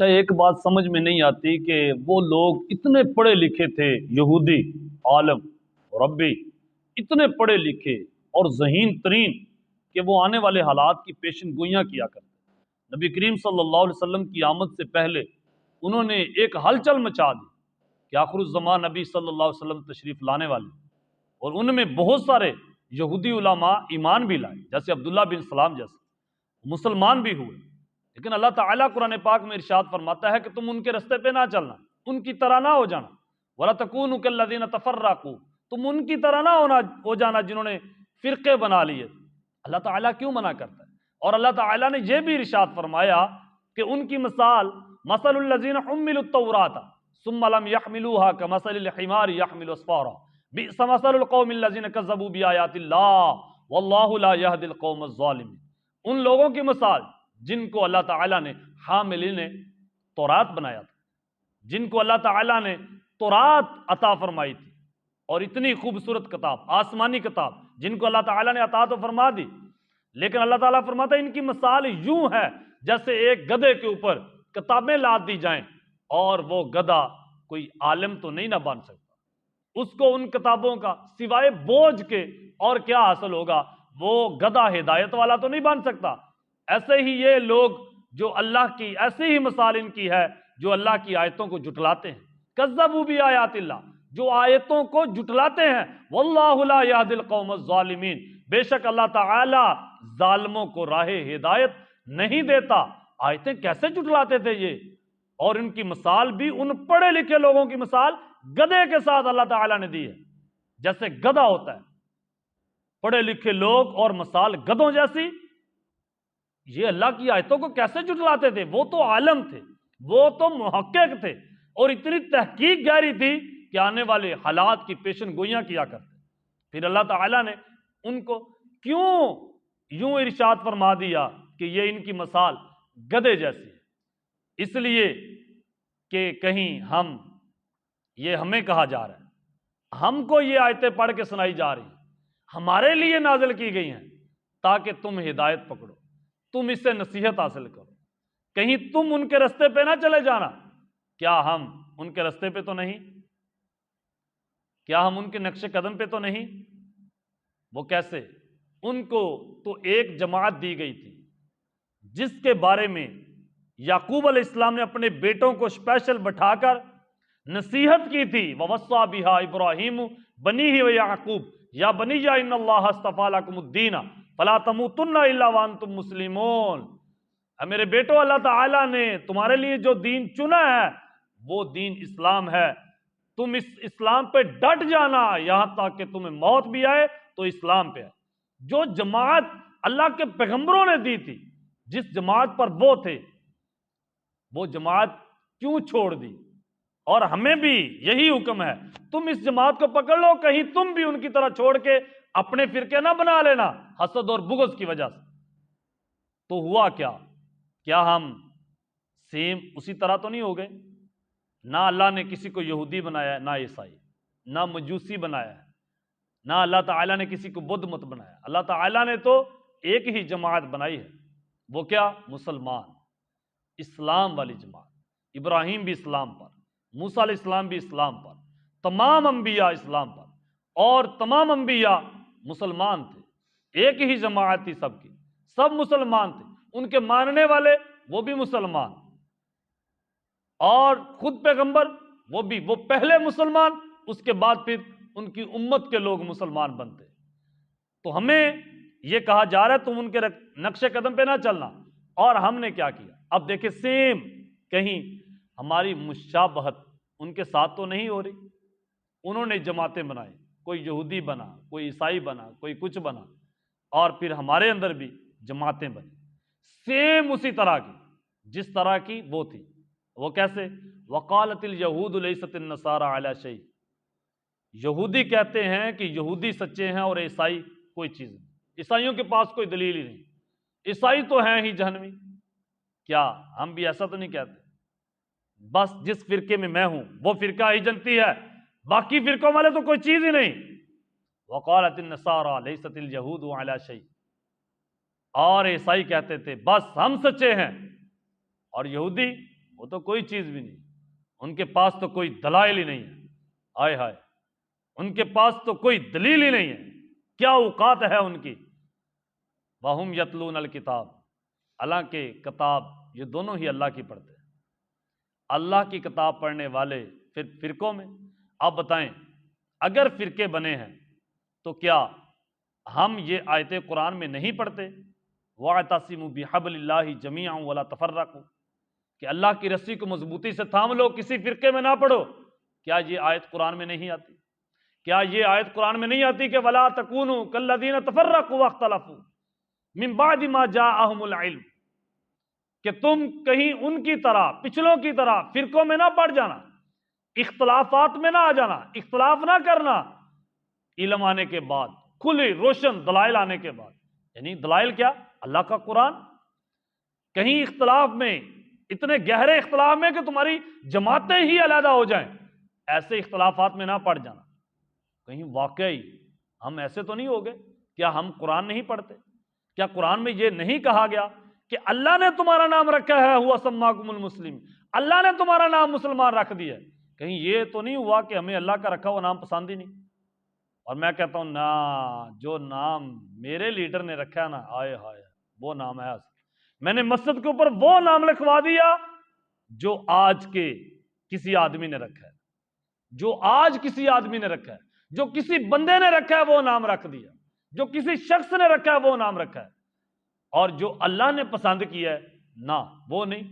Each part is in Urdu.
اچھا، ایک بات سمجھ میں نہیں آتی کہ وہ لوگ اتنے پڑھے لکھے تھے، یہودی عالم ربی، اتنے پڑھے لکھے اور ذہین ترین کہ وہ آنے والے حالات کی پیشن گوئیاں کیا کرتے۔ نبی کریم صلی اللہ علیہ وسلم کی آمد سے پہلے انہوں نے ایک ہلچل مچا دی کہ آخر الزمان نبی صلی اللہ علیہ وسلم تشریف لانے والے، اور ان میں بہت سارے یہودی علماء ایمان بھی لائے، جیسے عبداللہ بن سلام جیسے مسلمان بھی ہوئے۔ لیکن اللہ تعالیٰ قرآن پاک میں ارشاد فرماتا ہے کہ تم ان کے رستے پہ نہ چلنا، ان کی طرح نہ ہو جانا۔ وَلَا تَكُونُوا كَالَّذِينَ تَفَرَّقُوا، تم ان کی طرح نہ ہو جانا جنہوں نے فرقے بنا لیے۔ اللہ تعالیٰ کیوں منع کرتا ہے؟ اور اللہ تعالیٰ نے یہ بھی ارشاد فرمایا کہ ان کی مثال مثل الذین حملوا التوراۃ ثم لم يحملوها كمثل الحمار يحمل اسفارا بئس مثل القوم الذین كذبوا بآیات اللہ واللہ لا يهدی القوم الظالمین۔ ان لوگوں کی مثال جن کو اللہ تعالیٰ نے حاملین تورات بنایا تھا، جن کو اللہ تعالیٰ نے تورات عطا فرمائی تھی، اور اتنی خوبصورت کتاب، آسمانی کتاب جن کو اللہ تعالیٰ نے عطا تو فرما دی، لیکن اللہ تعالیٰ فرماتا ہے ان کی مثال یوں ہے جیسے ایک گدھے کے اوپر کتابیں لاد دی جائیں، اور وہ گدھا کوئی عالم تو نہیں نہ بن سکتا، اس کو ان کتابوں کا سوائے بوجھ کے اور کیا حاصل ہوگا؟ وہ گدھا ہدایت والا تو نہیں بن سکتا۔ ایسے ہی یہ لوگ جو اللہ کی، ایسی ہی مثال ان کی ہے جو اللہ کی آیتوں کو جھٹلاتے ہیں، کذبوا بآیات اللہ، جو آیتوں کو جھٹلاتے ہیں، واللہ لا یہدی القوم الظالمین، بے شک اللہ تعالی ظالموں کو راہ ہدایت نہیں دیتا۔ آیتیں کیسے جھٹلاتے تھے یہ؟ اور ان کی مثال بھی ان پڑھے لکھے لوگوں کی مثال گدھے کے ساتھ اللہ تعالیٰ نے دی ہے، جیسے گدھا ہوتا ہے، پڑھے لکھے لوگ اور مثال گدھوں جیسی۔ یہ اللہ کی آیتوں کو کیسے جھٹلاتے تھے؟ وہ تو عالم تھے، وہ تو محقق تھے، اور اتنی تحقیق گہری تھی کہ آنے والے حالات کی پیشن گوئیاں کیا کرتے۔ پھر اللہ تعالیٰ نے ان کو کیوں یوں ارشاد فرما دیا کہ یہ ان کی مثال گدھے جیسی ہے؟ اس لیے کہ کہیں یہ ہمیں کہا جا رہا ہے، ہم کو یہ آیتیں پڑھ کے سنائی جا رہی ہیں، ہمارے لیے نازل کی گئی ہیں تاکہ تم ہدایت پکڑو، تم اس سے نصیحت حاصل کرو، کہیں تم ان کے رستے پہ نہ چلے جانا۔ کیا ہم ان کے رستے پہ تو نہیں؟ کیا ہم ان کے نقش قدم پہ تو نہیں؟ وہ کیسے؟ ان کو تو ایک جماعت دی گئی تھی جس کے بارے میں یعقوب علیہ السلام نے اپنے بیٹوں کو اسپیشل بٹھا کر نصیحت کی تھی، وَوَصَّىٰ بِهَا إِبْرَاهِيمُ بَنِيهِ وَيَعْقُوبُ يَا بَنِيَّ إِنَّ اللَّهَ اصْطَفَىٰ لَكُمُ الدِّينَ فَلَا تَمُوتُنَّ إِلَّا وَأَنْتُمْ مُسْلِمُونَ۔ اے میرے بیٹو، اللہ تعالیٰ نے تمہارے لیے جو دین چنا ہے وہ دین اسلام ہے، تم اس اسلام پہ ڈٹ جانا یہاں تک کہ تمہیں موت بھی آئے تو اسلام پہ ہے۔ جو جماعت اللہ کے پیغمبروں نے دی تھی، جس جماعت پر وہ تھے، وہ جماعت کیوں چھوڑ دی؟ اور ہمیں بھی یہی حکم ہے، تم اس جماعت کو پکڑ لو، کہیں تم بھی ان کی طرح چھوڑ کے اپنے فرقے نہ بنا لینا حسد اور بغض کی وجہ سے۔ تو ہوا کیا ہم سیم اسی طرح تو نہیں ہو گئے؟ نہ اللہ نے کسی کو یہودی بنایا ہے، نہ عیسائی، نہ مجوسی بنایا ہے، نہ اللہ تعالیٰ نے کسی کو بدھ مت بنایا۔ اللہ تعالیٰ نے تو ایک ہی جماعت بنائی ہے، وہ کیا؟ مسلمان، اسلام والی جماعت۔ ابراہیم بھی اسلام پر، موسیٰ علیہ السلام بھی اسلام پر، تمام انبیاء اسلام پر، اور تمام انبیاء مسلمان تھے، ایک ہی جماعت تھی سب کی، سب مسلمان تھے، ان کے ماننے والے وہ بھی مسلمان، اور خود پیغمبر وہ پہلے مسلمان، اس کے بعد پھر ان کی امت کے لوگ مسلمان بنتے۔ تو ہمیں یہ کہا جا رہا ہے تم ان کے نقش قدم پہ نہ چلنا، اور ہم نے کیا کیا؟ اب دیکھیں سیم، کہیں ہماری مشابہت ان کے ساتھ تو نہیں ہو رہی؟ انہوں نے جماعتیں بنائی، کوئی یہودی بنا، کوئی عیسائی بنا، کوئی کچھ بنا، اور پھر ہمارے اندر بھی جماعتیں بنی سیم اسی طرح کی جس طرح کی وہ تھی۔ وہ کیسے؟ وقالت اليہود لیست النصارى علی شیء، یہودی کہتے ہیں کہ یہودی سچے ہیں اور عیسائی کوئی چیز نہیں، عیسائیوں کے پاس کوئی دلیل ہی نہیں، عیسائی تو ہیں ہی جہنمی۔ کیا ہم بھی ایسا تو نہیں کہتے؟ بس جس فرقے میں میں ہوں وہ فرقہ ہی جنتی ہے، باقی فرقوں والے تو کوئی چیز ہی نہیں۔ وقالت النصارى لیست اليہود علی شیء، اور عیسائی کہتے تھے بس ہم سچے ہیں، اور یہودی وہ تو کوئی چیز بھی نہیں، ان کے پاس تو کوئی دلائل ہی نہیں ہے، ہائے ہائے، ان کے پاس تو کوئی دلیل ہی نہیں ہے، کیا اوقات ہے ان کی۔ وَهُمْ يَتْلُونَ الْكِتَابَ، حالانکہ کتاب یہ دونوں ہی اللہ کی پڑھتے ہیں، اللہ کی کتاب پڑھنے والے پھر فرقوں میں۔ آپ بتائیں اگر فرقے بنے ہیں تو کیا ہم یہ آیت قرآن میں نہیں پڑھتے؟ وَاعْتَصِمُوا بِحَبْلِ اللَّهِ جَمِيعًا وَلَا تَفَرَّقُوا، کہ اللہ کی رسی کو مضبوطی سے تھام لو، کسی فرقے میں نہ پڑھو۔ کیا یہ آیت قرآن میں نہیں آتی؟ کیا یہ آیت قرآن میں نہیں آتی کہ وَلَا تَكُونُوا كَالَّذِينَ تَفَرَّقُوا وَاخْتَلَفُوا مِن بَعْدِ مَا جَاءَهُمُ الْعِلْمُ، کہ تم کہیں ان کی طرح، پچھلوں کی طرح فرقوں میں نہ پڑ جانا، اختلافات میں نہ آ جانا، اختلاف نہ کرنا علم آنے کے بعد، کھلی روشن دلائل آنے کے بعد۔ یعنی دلائل کیا؟ اللہ کا قرآن۔ کہیں اختلاف میں، اتنے گہرے اختلاف میں کہ تمہاری جماعتیں ہی علیحدہ ہو جائیں، ایسے اختلافات میں نہ پڑ جانا۔ کہیں واقعی ہم ایسے تو نہیں ہو گئے؟ کیا ہم قرآن نہیں پڑھتے؟ کیا قرآن میں یہ نہیں کہا گیا کہ اللہ نے تمہارا نام رکھا ہے ہوا سماکم المسلم، اللہ نے تمہارا نام مسلمان رکھ دیا ہے؟ کہیں یہ تو نہیں ہوا کہ ہمیں اللہ کا رکھا ہوا نام پسند ہی نہیں؟ اور میں کہتا ہوں نا، جو نام میرے لیڈر نے رکھا ہے نا، آئے ہائے، وہ نام ہے۔ میں نے مسجد کے اوپر وہ نام لکھوا دیا جو آج کے کسی آدمی نے رکھا ہے، جو آج کسی آدمی نے رکھا ہے، جو کسی بندے نے رکھا ہے وہ نام رکھ دیا، جو کسی شخص نے رکھا ہے وہ نام رکھا ہے، اور جو اللہ نے پسند کیا ہے نہ، وہ نہیں۔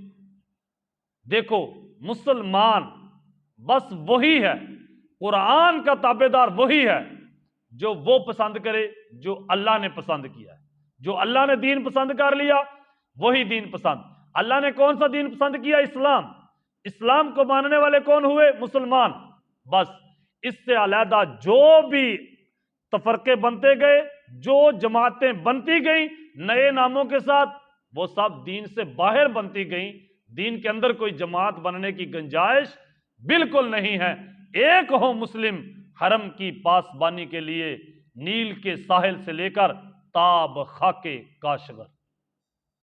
دیکھو مسلمان بس وہی ہے، قرآن کا تابعدار وہی ہے جو وہ پسند کرے جو اللہ نے پسند کیا ہے۔ جو اللہ نے دین پسند کر لیا وہی دین پسند۔ اللہ نے کون سا دین پسند کیا؟ اسلام۔ اسلام کو ماننے والے کون ہوئے؟ مسلمان۔ بس اس سے علیحدہ جو بھی تفرقے بنتے گئے، جو جماعتیں بنتی گئیں نئے ناموں کے ساتھ، وہ سب دین سے باہر بنتی گئیں۔ دین کے اندر کوئی جماعت بننے کی گنجائش بالکل نہیں ہے۔ ایک ہو مسلم حرم کی پاسبانی کے لیے، نیل کے ساحل سے لے کر تاب خاک کاشغر۔